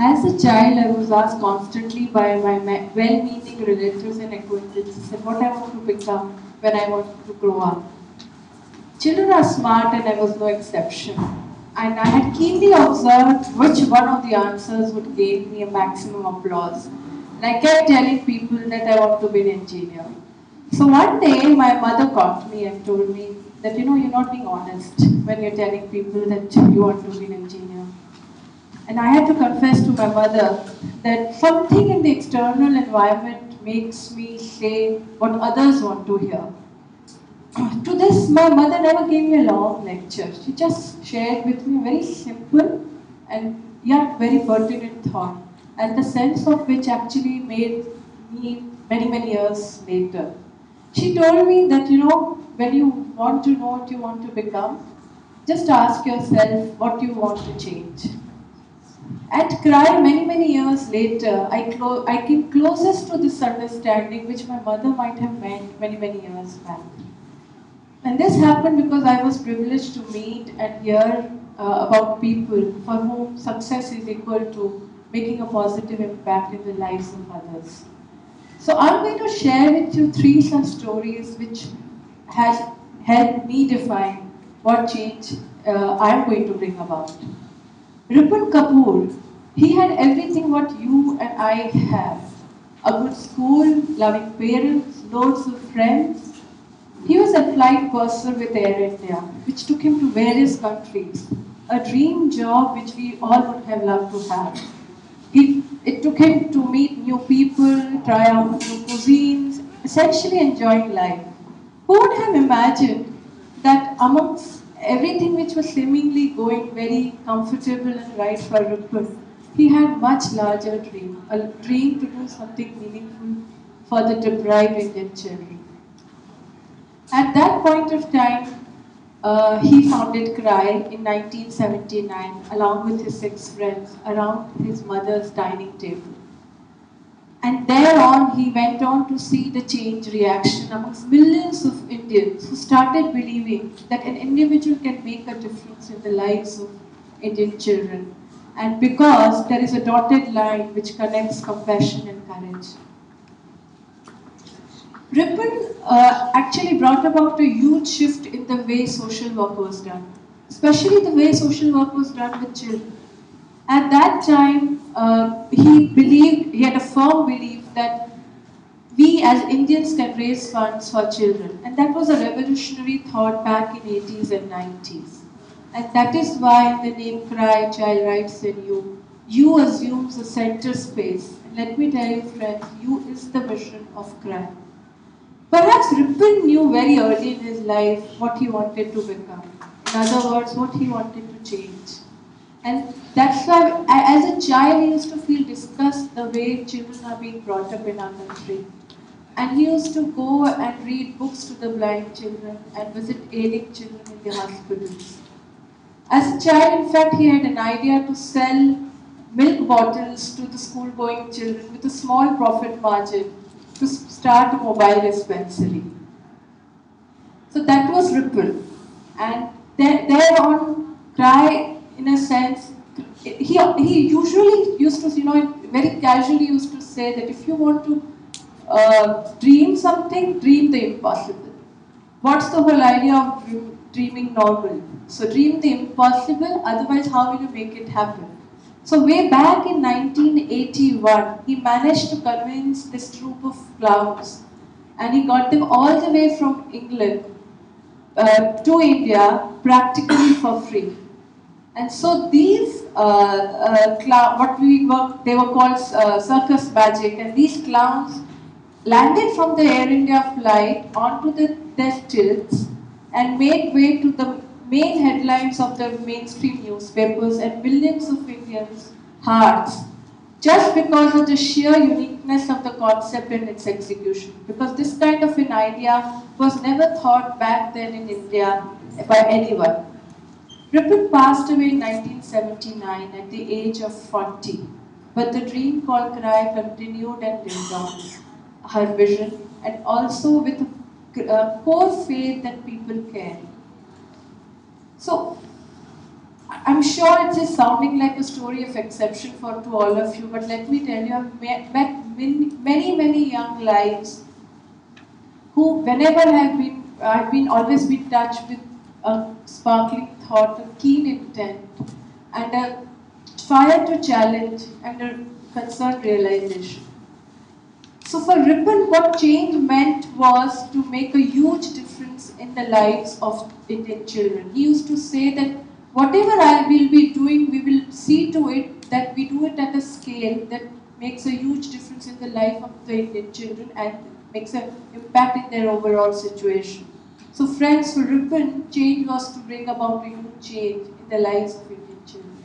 As a child, I was asked constantly by my well-meaning relatives and acquaintances what I want to become when I want to grow up. Children are smart and I was no exception. And I had keenly observed which one of the answers would gain me a maximum applause. And I kept telling people that I want to be an engineer. So one day my mother caught me and told me that you're not being honest when you're telling people that you want to be an engineer. And I had to confess to my mother that something in the external environment makes me say what others want to hear. To this, my mother never gave me a long lecture. She just shared with me a very simple and yet very pertinent thought, and the sense of which actually made me many, many years later. She told me that, when you want to know what you want to become, just ask yourself what you want to change. At CRY, many, many years later, I came closest to this understanding which my mother might have meant many, many years back. And this happened because I was privileged to meet and hear about people for whom success is equal to making a positive impact in the lives of others. So I'm going to share with you three such stories which has helped me define what change I'm going to bring about. Rippen Kapoor, he had everything what you and I have. A good school, loving parents, loads of friends. He was a flight purser with Air India, which took him to various countries. A dream job which we all would have loved to have. It took him to meet new people, try out new cuisines, essentially enjoying life. Who would have imagined that amongst everything which was seemingly going very comfortable and right for Rippen, he had much larger dream, a dream to do something meaningful for the deprived Indian children. At that point of time, he founded CRY in 1979 along with his 6 friends around his mother's dining table. And thereon, he went on to see the change reaction amongst millions of Indians who started believing that an individual can make a difference in the lives of Indian children. And because there is a dotted line which connects compassion and courage. Rippen actually brought about a huge shift in the way social work was done, especially the way social work was done with children. At that time, he had a firm belief that we as Indians can raise funds for children. And that was a revolutionary thought back in 80s and 90s. And that is why the name CRY, Child Rights in you assumes a center space. And let me tell you friends, you is the mission of CRY. Perhaps Rippen knew very early in his life what he wanted to become. In other words, what he wanted to change. And that's why, as a child, he used to feel disgust the way children are being brought up in our country. And he used to go and read books to the blind children and visit ailing children in the hospitals. As a child, in fact, he had an idea to sell milk bottles to the school-going children with a small profit margin to start a mobile dispensary. So that was Rippen. And thereon, CRY, in a sense, he usually used to, very casually used to say that if you want to dream something, dream the impossible. What's the whole idea of dreaming normal? So dream the impossible, otherwise how will you make it happen? So way back in 1981, he managed to convince this troupe of clowns, and he got them all the way from England to India practically for free. And so these they were called circus magic, and these clowns landed from the Air India flight onto their stilts and made way to the main headlines of the mainstream newspapers and millions of Indians' hearts just because of the sheer uniqueness of the concept and its execution. Because this kind of an idea was never thought back then in India by anyone. Rippen passed away in 1979 at the age of 40, but the dream called CRY continued and lived on. Her vision, and also with a core faith that people care. So, I'm sure it is sounding like a story of exception to all of you, but let me tell you, I've met many young lives who, whenever I've been always been touched with a sparkling thought, a keen intent, and a fire to challenge and a concerned realization. So for Rippen, what change meant was to make a huge difference in the lives of Indian children. He used to say that whatever I will be doing, we will see to it that we do it at a scale that makes a huge difference in the life of the Indian children and makes an impact in their overall situation. So friends, for Rippen, change was to bring about a huge change in the lives of Indian children.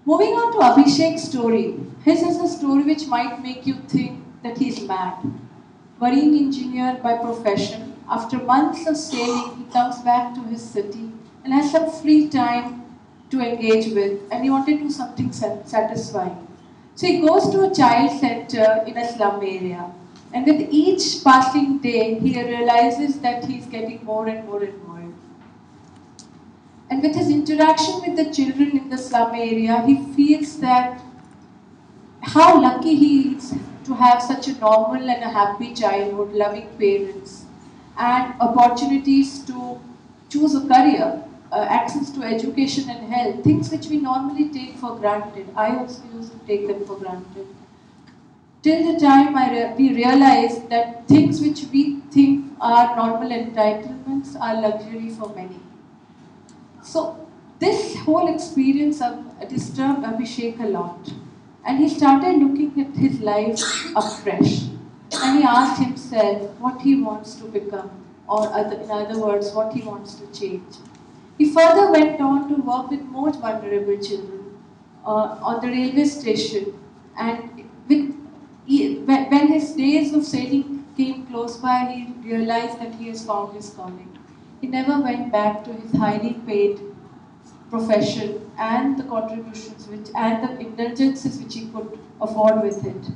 Moving on to Abhishek's story. His is a story which might make you think that he's mad. Marine engineer by profession, after months of sailing, he comes back to his city and has some free time to engage with, and he wanted to do something satisfying. So he goes to a child center in a slum area, and with each passing day, he realizes that he's getting more and more and more. And with his interaction with the children in the slum area, he feels that how lucky he is to have such a normal and a happy childhood, loving parents, and opportunities to choose a career, access to education and health, things which we normally take for granted. I also used to take them for granted. Till the time we realize that things which we think are normal entitlements are luxury for many. So this whole experience disturbed Abhishek a lot. And he started looking at his life afresh. And he asked himself what he wants to become, or in other words, what he wants to change. He further went on to work with most vulnerable children on the railway station. And when his days of sailing came close by, he realized that he has found his calling. He never went back to his highly paid profession and the contributions and the indulgences which he could afford with it.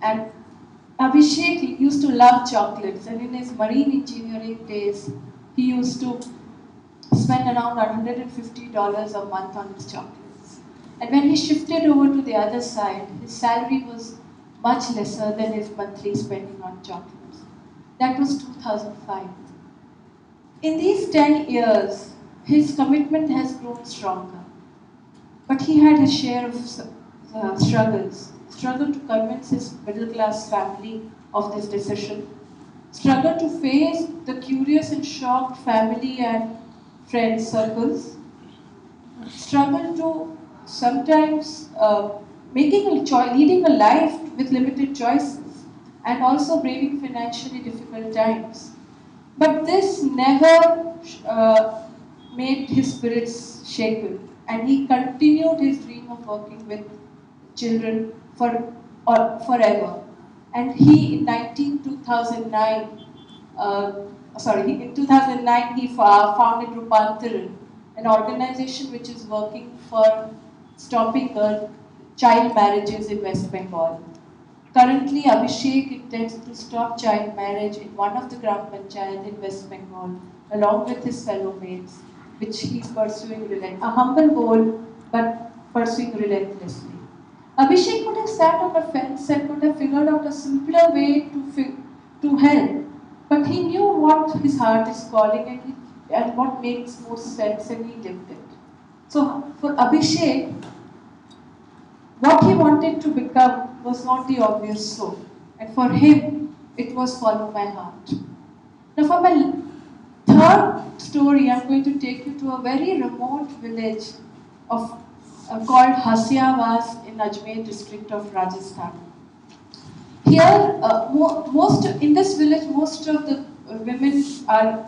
And Abhishek used to love chocolates, and in his marine engineering days, he used to spend around $150 a month on his chocolates. And when he shifted over to the other side, his salary was much lesser than his monthly spending on chocolates. That was 2005. In these 10 years, his commitment has grown stronger. But he had his share of struggles. Struggle to convince his middle class family of this decision. Struggle to face the curious and shocked family and friend circles. Struggle to sometimes leading a life with limited choices and also braving financially difficult times. But this never made his spirits shaken, and he continued his dream of working with children forever. And he, in 2009, in 2009, he founded Rupantaran, an organization which is working for stopping child marriages in West Bengal. Currently, Abhishek intends to stop child marriage in one of the Gram Panchayat in West Bengal, along with his fellow mates, which he is pursuing a humble goal, but pursuing relentlessly. Abhishek could have sat on a fence and could have figured out a simpler way to help, but he knew what his heart is calling and what makes most sense, and he lived it. So for Abhishek, what he wanted to become was not the obvious so, and for him, it was follow my heart. Now, for my third story, I'm going to take you to a very remote village called Hasiawaz in Ajmer district of Rajasthan. Here, in this village, most of the women are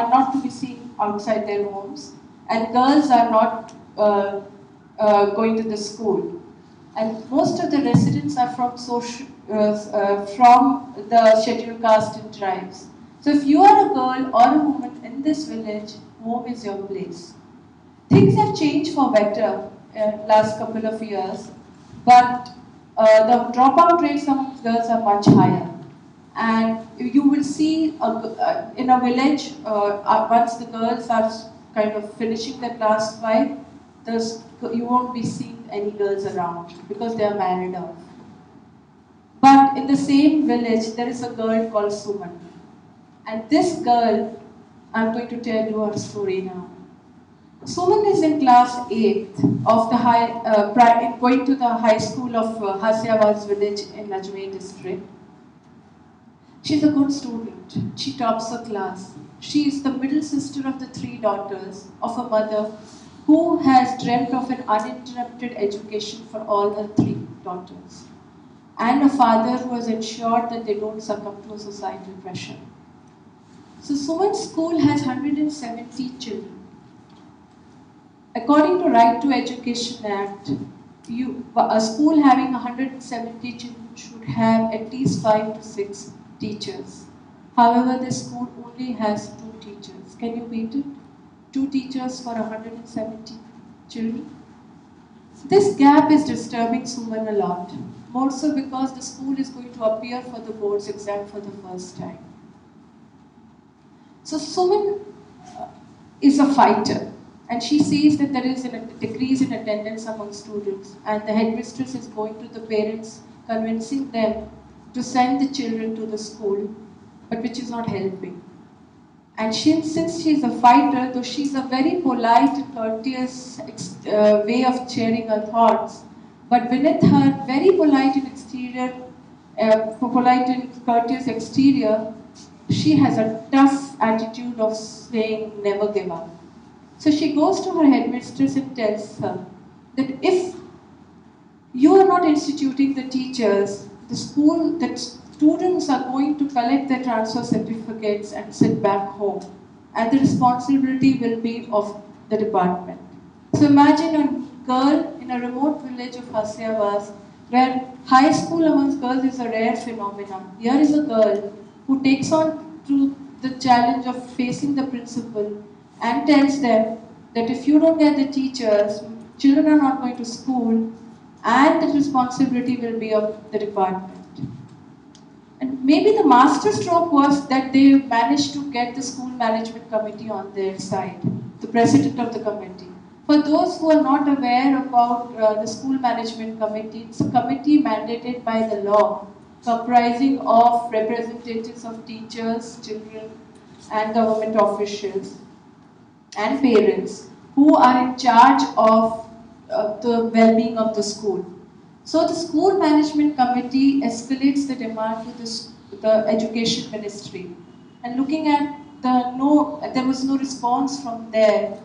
not to be seen outside their homes, and girls are not going to the school. And most of the residents are from the scheduled caste and tribes. So if you are a girl or a woman in this village, home is your place. Things have changed for better last couple of years, but the dropout rates among girls are much higher. And you will see in a village, once the girls are kind of finishing the class 5, you won't be seeing any girls around because they are married off. But in the same village, there is a girl called Suman. And this girl, I'm going to tell you her story now. Suman is in class 8th of the going to the high school of Hasiawaz village in Ajmer district. She's a good student. She tops her class. She is the middle sister of the 3 daughters of a mother who has dreamt of an uninterrupted education for all her 3 daughters, and a father who has ensured that they don't succumb to a societal pressure. So Suman's school has 170 children. According to Right to Education Act, a school having 170 children should have at least 5 to 6 teachers. However, this school only has 2 teachers. Can you beat it? 2 teachers for 170 children? This gap is disturbing Suman a lot, more so because the school is going to appear for the board's exam for the first time. So Suman is a fighter, and she sees that there is a decrease in attendance among students, and the headmistress is going to the parents, convincing them to send the children to the school, but which is not helping. And since she's a fighter, though she's a very polite and courteous way of sharing her thoughts, but beneath her very polite and courteous exterior, she has a tough attitude of saying never give up. So she goes to her headmistress and tells her that if you are not instituting the teachers, the school, that students are going to collect their transfer certificates and sit back home, and the responsibility will be of the department. So imagine a girl in a remote village of Hasiawaz, where high school amongst girls is a rare phenomenon. Here is a girl who takes on to the challenge of facing the principal and tells them that if you don't get the teachers, children are not going to school, and the responsibility will be of the department. And maybe the master stroke was that they managed to get the school management committee on their side, the president of the committee. For those who are not aware about the school management committee, it's a committee mandated by the law, comprising of representatives of teachers, children, and government officials, and parents, who are in charge of the well-being of the school. So the school management committee escalates the demand to the education ministry, and looking at there was no response from there.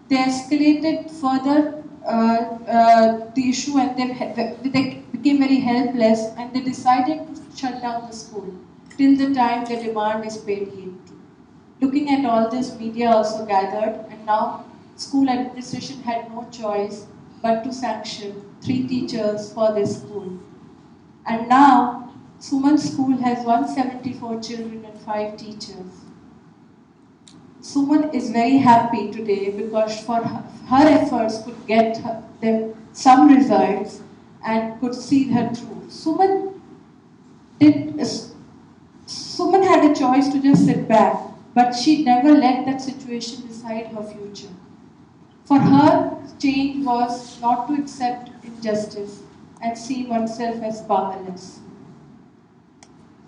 They escalated further the issue, and they became very helpless, and they decided to shut down the school till the time the demand is paid heed to. Looking at all this, media also gathered, and now school administration had no choice but to sanction 3 teachers for this school. And now, Suman's school has 174 children and 5 teachers. Suman is very happy today because for her efforts could get them some results and could see her through. Suman had a choice to just sit back, but she never let that situation decide her future. For her, change was not to accept injustice and see oneself as powerless.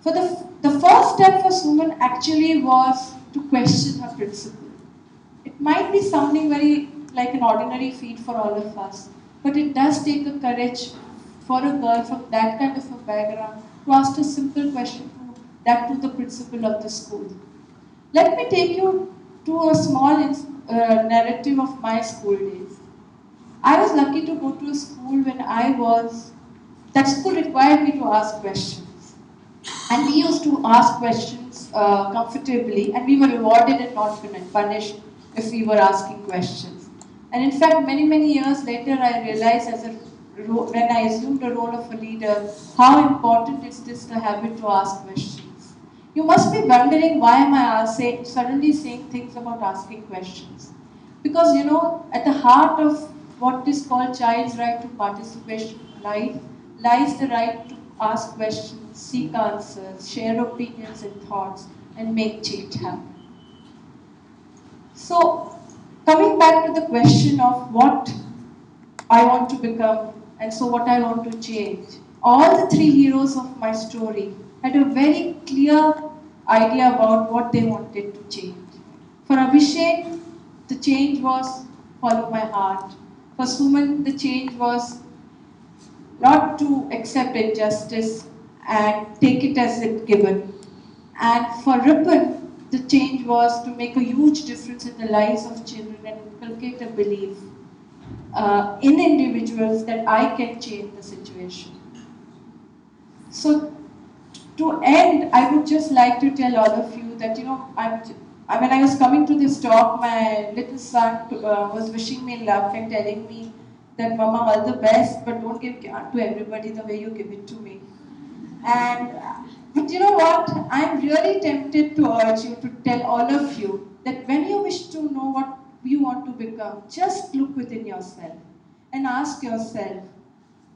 For the first step for Suman actually was to question her principle. It might be sounding very like an ordinary feat for all of us, but it does take a courage for a girl from that kind of a background to ask a simple question to the principal of the school. Let me take you to a small narrative of my school days. I was lucky to go to a school that school required me to ask questions. And we used to ask questions comfortably, and we were rewarded and not punished if we were asking questions. And in fact, many, many years later, I realized when I assumed the role of a leader, how important is this the habit to ask questions. You must be wondering why am I suddenly saying things about asking questions. Because at the heart of what is called child's right to participation in life lies the right to ask questions, seek answers, share opinions and thoughts, and make change happen. So, Coming back to the question of what I want to become and so what I want to change, all the three heroes of my story had a very clear idea about what they wanted to change. For Abhishek, the change was follow my heart. For Suman, the change was not to accept injustice and take it as it given. And for Rippen, the change was to make a huge difference in the lives of children and inculcate a belief in individuals that I can change the situation. So to end, I would just like to tell all of you that, when I was coming to this talk, my little son was wishing me luck and telling me that, Mama, all the best, but don't give Gyan to everybody the way you give it to me. And, but you know what? I'm really tempted to urge you to tell all of you that when you wish to know what you want to become, just look within yourself and ask yourself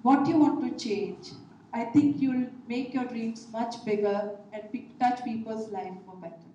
what you want to change. I think you'll make your dreams much bigger and touch people's life for better.